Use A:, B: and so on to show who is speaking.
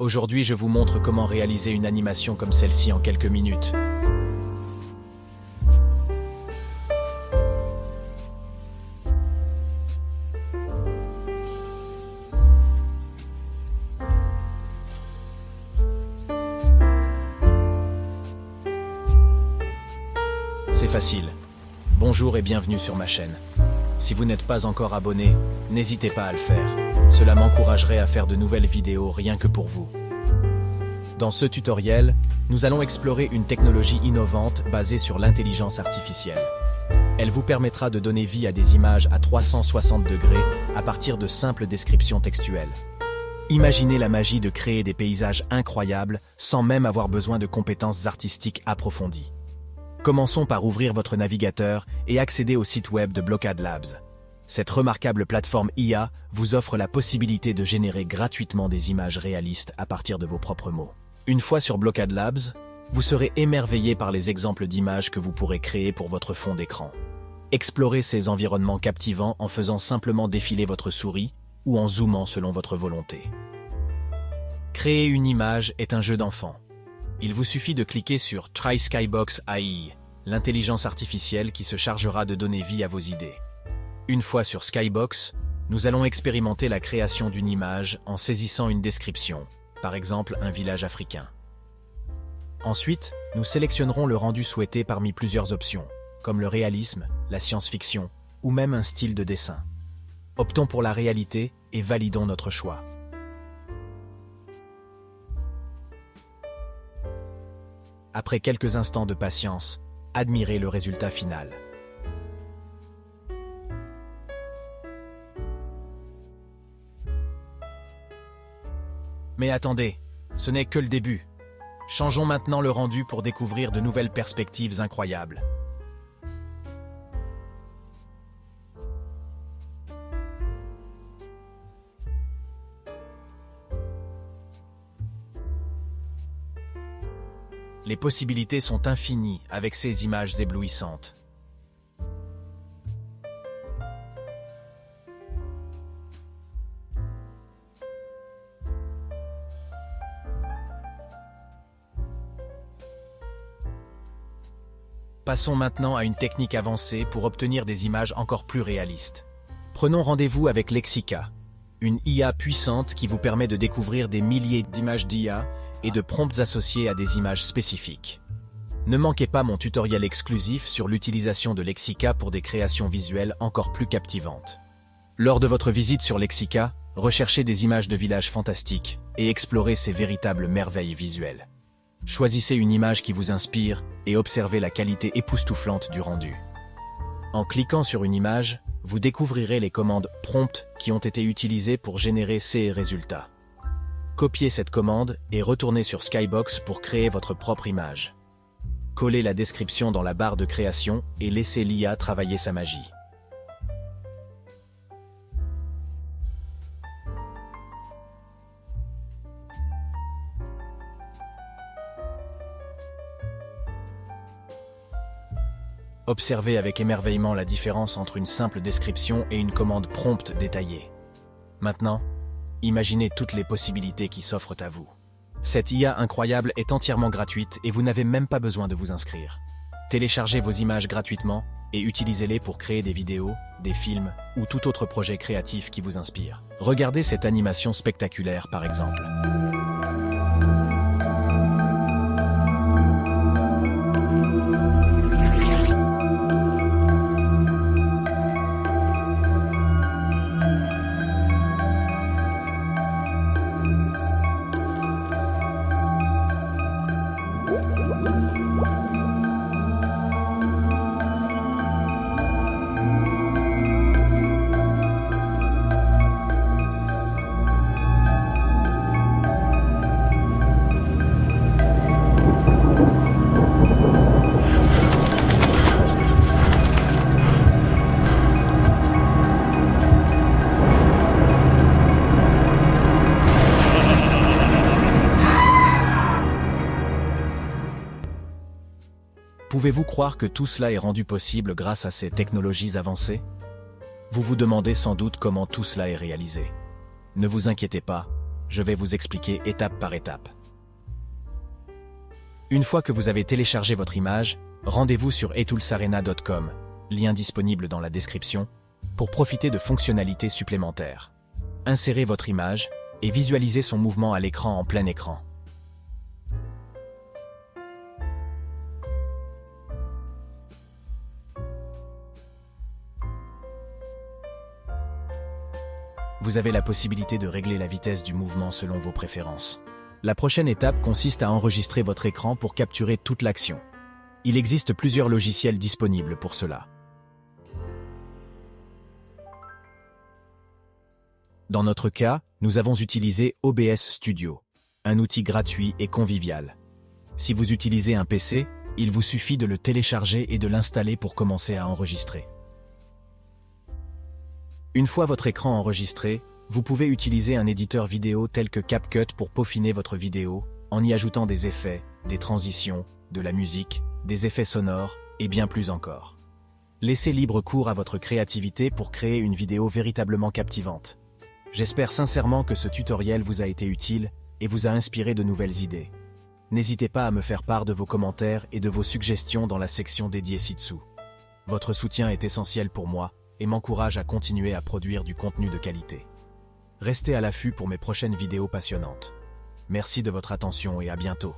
A: Aujourd'hui, je vous montre comment réaliser une animation comme celle-ci en quelques minutes. C'est facile. Bonjour et bienvenue sur ma chaîne. Si vous n'êtes pas encore abonné, n'hésitez pas à le faire. Cela m'encouragerait à faire de nouvelles vidéos rien que pour vous. Dans ce tutoriel, nous allons explorer une technologie innovante basée sur l'intelligence artificielle. Elle vous permettra de donner vie à des images à 360 degrés à partir de simples descriptions textuelles. Imaginez la magie de créer des paysages incroyables sans même avoir besoin de compétences artistiques approfondies. Commençons par ouvrir votre navigateur et accéder au site web de Blockade Labs. Cette remarquable plateforme IA vous offre la possibilité de générer gratuitement des images réalistes à partir de vos propres mots. Une fois sur Blockade Labs, vous serez émerveillé par les exemples d'images que vous pourrez créer pour votre fond d'écran. Explorez ces environnements captivants en faisant simplement défiler votre souris ou en zoomant selon votre volonté. Créer une image est un jeu d'enfant. Il vous suffit de cliquer sur Try Skybox AI, l'intelligence artificielle qui se chargera de donner vie à vos idées. Une fois sur Skybox, nous allons expérimenter la création d'une image en saisissant une description, par exemple un village africain. Ensuite, nous sélectionnerons le rendu souhaité parmi plusieurs options, comme le réalisme, la science-fiction ou même un style de dessin. Optons pour la réalité et validons notre choix. Après quelques instants de patience, admirez le résultat final. Mais attendez, ce n'est que le début. Changeons maintenant le rendu pour découvrir de nouvelles perspectives incroyables. Les possibilités sont infinies avec ces images éblouissantes. Passons maintenant à une technique avancée pour obtenir des images encore plus réalistes. Prenons rendez-vous avec Lexica, une IA puissante qui vous permet de découvrir des milliers d'images d'IA et de prompts associés à des images spécifiques. Ne manquez pas mon tutoriel exclusif sur l'utilisation de Lexica pour des créations visuelles encore plus captivantes. Lors de votre visite sur Lexica, recherchez des images de villages fantastiques et explorez ces véritables merveilles visuelles. Choisissez une image qui vous inspire et observez la qualité époustouflante du rendu. En cliquant sur une image, vous découvrirez les commandes prompts qui ont été utilisées pour générer ces résultats. Copiez cette commande et retournez sur Skybox pour créer votre propre image. Collez la description dans la barre de création et laissez l'IA travailler sa magie. Observez avec émerveillement la différence entre une simple description et une commande prompte détaillée. Maintenant, imaginez toutes les possibilités qui s'offrent à vous. Cette IA incroyable est entièrement gratuite et vous n'avez même pas besoin de vous inscrire. Téléchargez vos images gratuitement et utilisez-les pour créer des vidéos, des films ou tout autre projet créatif qui vous inspire. Regardez cette animation spectaculaire par exemple. Pouvez-vous croire que tout cela est rendu possible grâce à ces technologies avancées? Vous vous demandez sans doute comment tout cela est réalisé. Ne vous inquiétez pas, je vais vous expliquer étape par étape. Une fois que vous avez téléchargé votre image, rendez-vous sur etoolsarena.com, lien disponible dans la description, pour profiter de fonctionnalités supplémentaires. Insérez votre image et visualisez son mouvement à l'écran en plein écran. Vous avez la possibilité de régler la vitesse du mouvement selon vos préférences. La prochaine étape consiste à enregistrer votre écran pour capturer toute l'action. Il existe plusieurs logiciels disponibles pour cela. Dans notre cas, nous avons utilisé OBS Studio, un outil gratuit et convivial. Si vous utilisez un PC, il vous suffit de le télécharger et de l'installer pour commencer à enregistrer. Une fois votre écran enregistré, vous pouvez utiliser un éditeur vidéo tel que CapCut pour peaufiner votre vidéo, en y ajoutant des effets, des transitions, de la musique, des effets sonores, et bien plus encore. Laissez libre cours à votre créativité pour créer une vidéo véritablement captivante. J'espère sincèrement que ce tutoriel vous a été utile et vous a inspiré de nouvelles idées. N'hésitez pas à me faire part de vos commentaires et de vos suggestions dans la section dédiée ci-dessous. Votre soutien est essentiel pour moi et m'encourage à continuer à produire du contenu de qualité. Restez à l'affût pour mes prochaines vidéos passionnantes. Merci de votre attention et à bientôt.